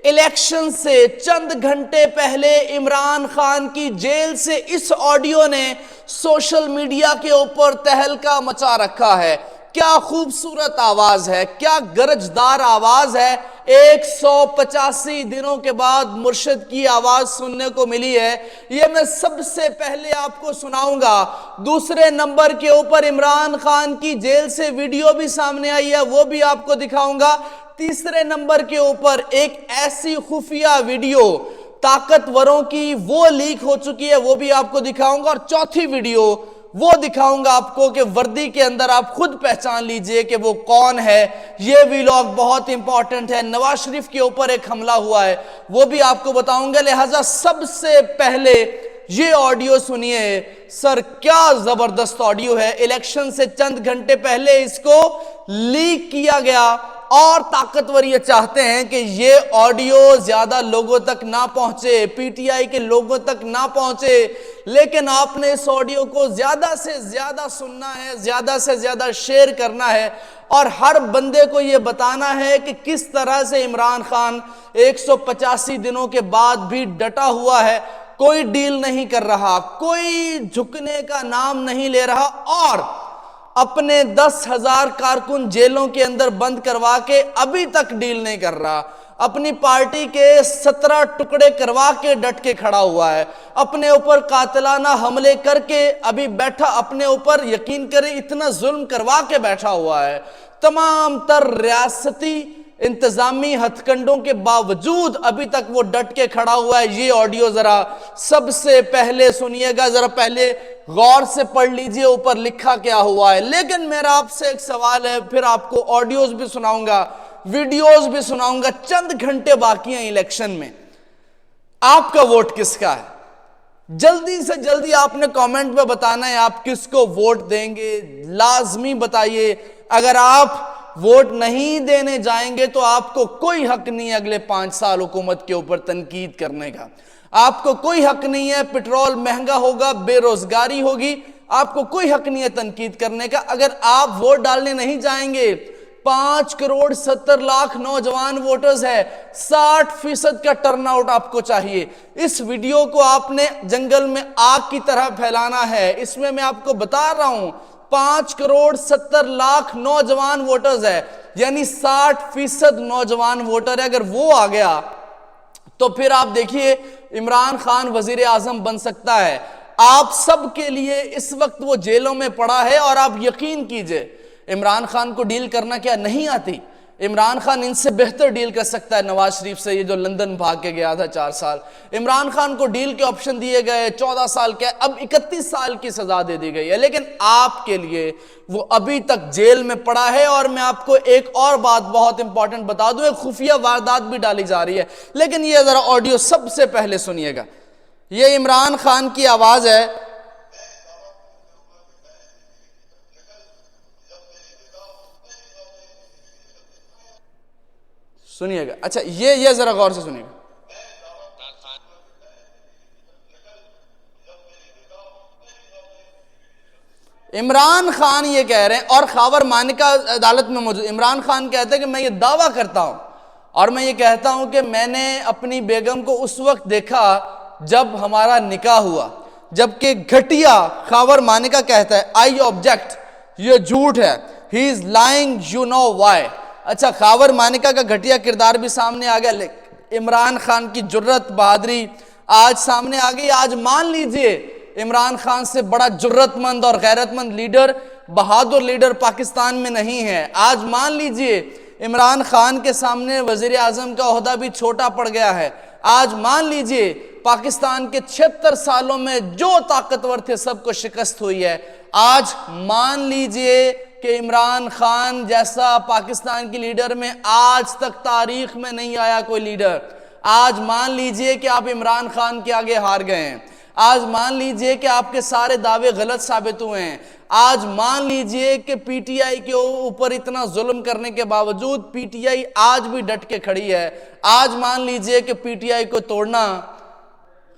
Election से चंद घंटे पहले इमरान खान की जेल से इस ऑडियो ने सोशल मीडिया के ऊपर तहलका मचा रखा है। क्या खूबसूरत आवाज है, क्या गरजदार आवाज है। 185 दिनों के बाद मुर्शिद की आवाज सुनने को मिली है। यह मैं सबसे पहले आपको सुनाऊंगा। दूसरे नंबर के ऊपर इमरान खान की जेल से वीडियो भी सामने आई है, वो भी आपको दिखाऊंगा। तीसरे नंबर के ऊपर एक ऐसी खुफिया वीडियो ताकतवरों की वो लीक हो चुकी है, वो भी आपको दिखाऊंगा। और चौथी वीडियो वो दिखाऊंगा आपको कि वर्दी के अंदर आप खुद पहचान लीजिए कि वो कौन है। ये व्लॉग बहुत इंपॉर्टेंट है। नवाज शरीफ के ऊपर एक हमला हुआ है, वो भी आपको बताऊंगा। लिहाजा सबसे पहले ये ऑडियो सुनिए सर, क्या जबरदस्त ऑडियो है। इलेक्शन से चंद घंटे पहले इसको लीक किया गया और ताकतवर ये चाहते हैं कि ये ऑडियो ज्यादा लोगों तक ना पहुंचे, पीटीआई के लोगों तक ना पहुंचे। लेकिन आपने इस ऑडियो को ज्यादा से ज्यादा सुनना है, ज्यादा से ज्यादा शेयर करना है और हर बंदे को यह बताना है कि किस तरह से इमरान खान 185 दिनों के बाद भी डटा हुआ है, कोई डील नहीं कर रहा, कोई झुकने का नाम नहीं ले रहा और अपने 10,000 कारकुन जेलों के अंदर बंद करवा के अभी तक डील नहीं कर रहा। अपनी पार्टी के 17 टुकड़े करवा के डट के खड़ा हुआ है। अपने ऊपर कातिलाना हमले करके अभी बैठा, अपने ऊपर यकीन करें इतना जुल्म करवा के बैठा हुआ है। तमाम तर रियासती इंतजामी हथकंडों के बावजूद अभी तक वो डट के खड़ा हुआ है। ये ऑडियो जरा सबसे पहले सुनिएगा, जरा पहले गौर से पढ़ लीजिए ऊपर लिखा क्या हुआ है। लेकिन मेरा आपसे एक सवाल है, फिर आपको ऑडियोज भी सुनाऊंगा, वीडियोज भी सुनाऊंगा। चंद घंटे बाकी हैं इलेक्शन में, आपका वोट किसका है? जल्दी से जल्दी आपने कमेंट में बताना है आप किसको वोट देंगे, लाजमी बताइए। अगर आप वोट नहीं देने जाएंगे तो आपको कोई हक नहीं है अगले 5 साल हुकूमत के ऊपर तनकीद करने का। आपको कोई हक नहीं है, पेट्रोल महंगा होगा, बेरोजगारी होगी, आपको कोई हक नहीं है तनकीद करने का। अगर आप वोट डालने नहीं जाएंगे, 5,70,00,000 नौजवान वोटर्स है, 60% का टर्नआउट आपको चाहिए। इस वीडियो को आपने जंगल में आग की तरह फैलाना है। इसमें मैं आपको बता रहा हूं 5,70,00,000 नौजवान वोटर्स है, यानी 60% नौजवान वोटर है। अगर वो आ गया तो फिर आप देखिए इमरान खान वजीर आजम बन सकता है। आप सब के लिए इस वक्त वो जेलों में पड़ा है और आप यकीन कीजिए इमरान खान को डील करना क्या नहीं आती। इमरान खान इनसे बेहतर डील कर सकता है नवाज शरीफ से, ये जो लंदन भाग के गया था 4 साल। इमरान खान को डील के ऑप्शन दिए गए, 14 साल के, अब 31 साल की सजा दे दी गई है। लेकिन आपके लिए वो अभी तक जेल में पड़ा है। और मैं आपको एक और बात बहुत इंपॉर्टेंट बता दूं, एक खुफिया वारदात भी डाली जा रही है। लेकिन ये जरा ऑडियो सबसे पहले सुनिएगा। ये इमरान खान की आवाज है। सुनिएगा, अच्छा ये जरा गौर से सुनिएगा। इमरान खान ये कह रहे हैं और खावर मानिका अदालत में मौजूद इमरान खान कहते हैं कि मैं ये दावा करता हूं और मैं ये कहता हूं कि मैंने अपनी बेगम को उस वक्त देखा जब हमारा निकाह हुआ। जबकि घटिया खावर मानिका कहता है आई ऑब्जेक्ट, ये झूठ है, he is lying, you know why. अच्छा, खावर मानिका का घटिया किरदार भी सामने आ गया। इमरान खान की जुर्रत बहादुरी आज सामने आ गई। आज मान लीजिए इमरान खान से बड़ा जुर्रतमंद और गैरतमंद लीडर, बहादुर लीडर पाकिस्तान में नहीं है। आज मान लीजिए इमरान खान के सामने वजीर आजम का ओहदा भी छोटा पड़ गया है। आज मान लीजिए पाकिस्तान के 76 सालों में जो ताकतवर थे सबको शिकस्त हुई है। आज मान लीजिए कि इमरान खान जैसा पाकिस्तान की लीडर में आज तक तारीख में नहीं आया कोई लीडर। आज मान लीजिए कि आप इमरान खान के आगे हार गए हैं। आज मान लीजिए कि आपके सारे दावे गलत साबित हुए हैं। आज मान लीजिए कि पीटीआई के ऊपर इतना जुल्म करने के बावजूद पीटीआई आज भी डट के खड़ी है। आज मान लीजिए कि पीटीआई को तोड़ना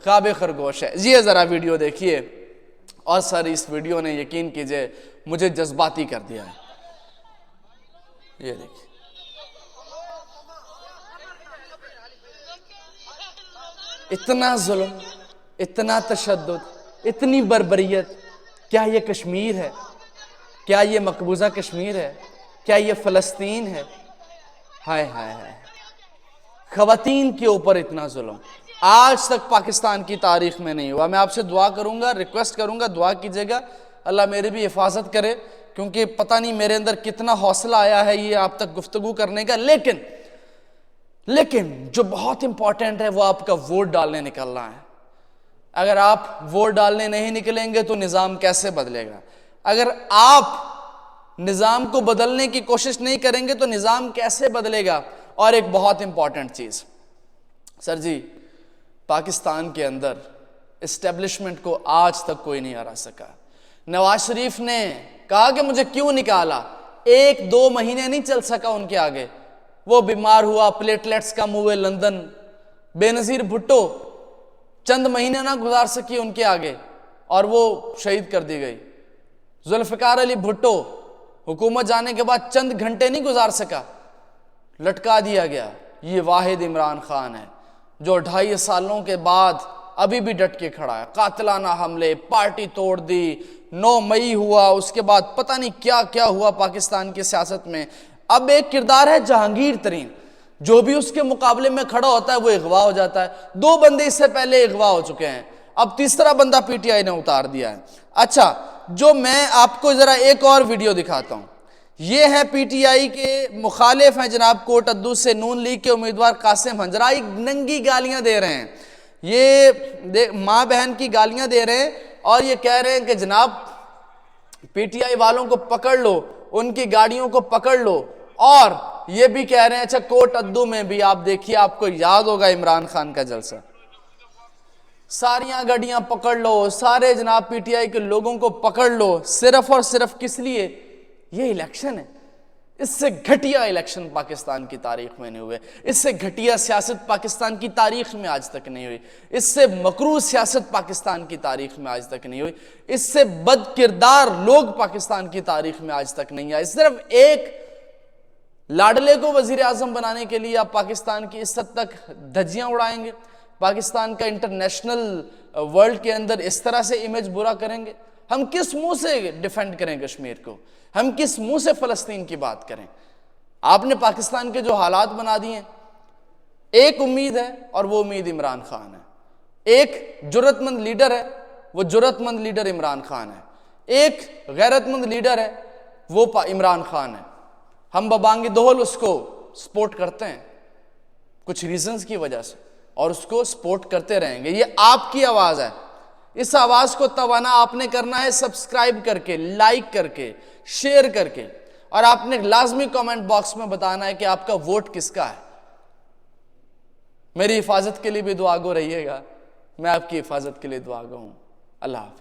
ख्वाब खरगोश है। ये जरा वीडियो देखिए और सर इस वीडियो ने यकीन कीजिए मुझे जज्बाती कर दिया है। ये देखिए इतना जुल्म, इतना तशद्दुद, इतनी बर्बरियत। क्या ये कश्मीर है? क्या ये मकबूजा कश्मीर है? क्या ये फ़लस्तीन है? हाय हाय हाय, ख़वातीन के ऊपर इतना जुल्म आज तक पाकिस्तान की तारीख में नहीं हुआ। मैं आपसे दुआ करूंगा, रिक्वेस्ट करूंगा, दुआ कीजिएगा, अल्लाह मेरी भी हिफाजत करे, क्योंकि पता नहीं मेरे अंदर कितना हौसला आया है ये आप तक गुफ्तगू करने का। लेकिन जो बहुत इंपॉर्टेंट है वो आपका वोट डालने निकलना है। अगर आप वोट डालने नहीं निकलेंगे तो निज़ाम कैसे बदलेगा? अगर आप निज़ाम को बदलने की कोशिश नहीं करेंगे तो निज़ाम कैसे बदलेगा? और एक बहुत इंपॉर्टेंट चीज़, सर जी, पाकिस्तान के अंदर इस्टेब्लिशमेंट को आज तक कोई नहीं हरा सका। नवाज शरीफ ने कहा कि मुझे क्यों निकाला, 1-2 महीने नहीं चल सका उनके आगे। वो बीमार हुआ, प्लेटलेट्स कम हुए लंदन। बेनज़ीर भुट्टो चंद महीने ना गुजार सकी उनके आगे और वो शहीद कर दी गई। जुल्फ़िकार अली भुट्टो हुकूमत जाने के बाद चंद घंटे नहीं गुजार सका, लटका दिया गया। ये वाहिद इमरान खान है जो 2.5 सालों के बाद अभी भी डट के खड़ा है। कातिलाना हमले, पार्टी तोड़ दी, 9 मई हुआ, उसके बाद पता नहीं क्या क्या हुआ पाकिस्तान की सियासत में। अब एक किरदार है जहांगीर तरीन, जो भी उसके मुकाबले में खड़ा होता है वो अगवा हो जाता है। 2 बंदे इससे पहले अगवा हो चुके हैं, अब तीसरा बंदा पीटीआई ने उतार दिया है। अच्छा, जो मैं आपको जरा एक और वीडियो दिखाता हूं, ये है पीटीआई के मुखालिफ हैं जनाब कोटद्दू से नून लीग के उम्मीदवार कासिम हंजराई, नंगी गालियां दे रहे हैं। ये माँ बहन की गालियां दे रहे हैं और ये कह रहे हैं कि जनाब पीटीआई वालों को पकड़ लो, उनकी गाड़ियों को पकड़ लो। और ये भी कह रहे हैं, अच्छा कोटद्दू में भी आप देखिए, आपको याद होगा इमरान खान का जलसा, सारियां गाड़ियां पकड़ लो, सारे जनाब पीटीआई के लोगों को पकड़ लो, सिर्फ और सिर्फ किस लिए? ये इलेक्शन है। इससे घटिया इलेक्शन पाकिस्तान की तारीख में नहीं हुए, इससे घटिया सियासत पाकिस्तान की तारीख में आज तक नहीं हुई, इससे मकरूह सियासत पाकिस्तान की तारीख में आज तक नहीं हुई, इससे बदकिरदार लोग पाकिस्तान की तारीख में आज तक नहीं आए। सिर्फ एक लाडले को वजीर आजम बनाने के लिए आप पाकिस्तान की इज्जत तक धज्जियां उड़ाएंगे, पाकिस्तान का इंटरनेशनल वर्ल्ड के अंदर इस तरह से इमेज बुरा करेंगे। हम किस मुंह से डिफेंड करें कश्मीर को? हम किस मुंह से फलस्तीन की बात करें? आपने पाकिस्तान के जो हालात बना दिए हैं, एक उम्मीद है और वो उम्मीद इमरान खान है। एक जुर्रतमंद लीडर है, वो जुर्रतमंद लीडर इमरान खान है। एक गैरतमंद लीडर है, वो इमरान खान है। हम बबांगी दोहल उसको सपोर्ट करते हैं कुछ रीजंस की वजह से, और उसको सपोर्ट करते रहेंगे। ये आपकी आवाज है, इस आवाज को तवाना आपने करना है सब्सक्राइब करके, लाइक करके, शेयर करके, और आपने लाजमी कमेंट बॉक्स में बताना है कि आपका वोट किसका है। मेरी हिफाजत के लिए भी दुआगो रहिएगा, मैं आपकी हिफाजत के लिए दुआगो हूं। अल्लाह हाफिज।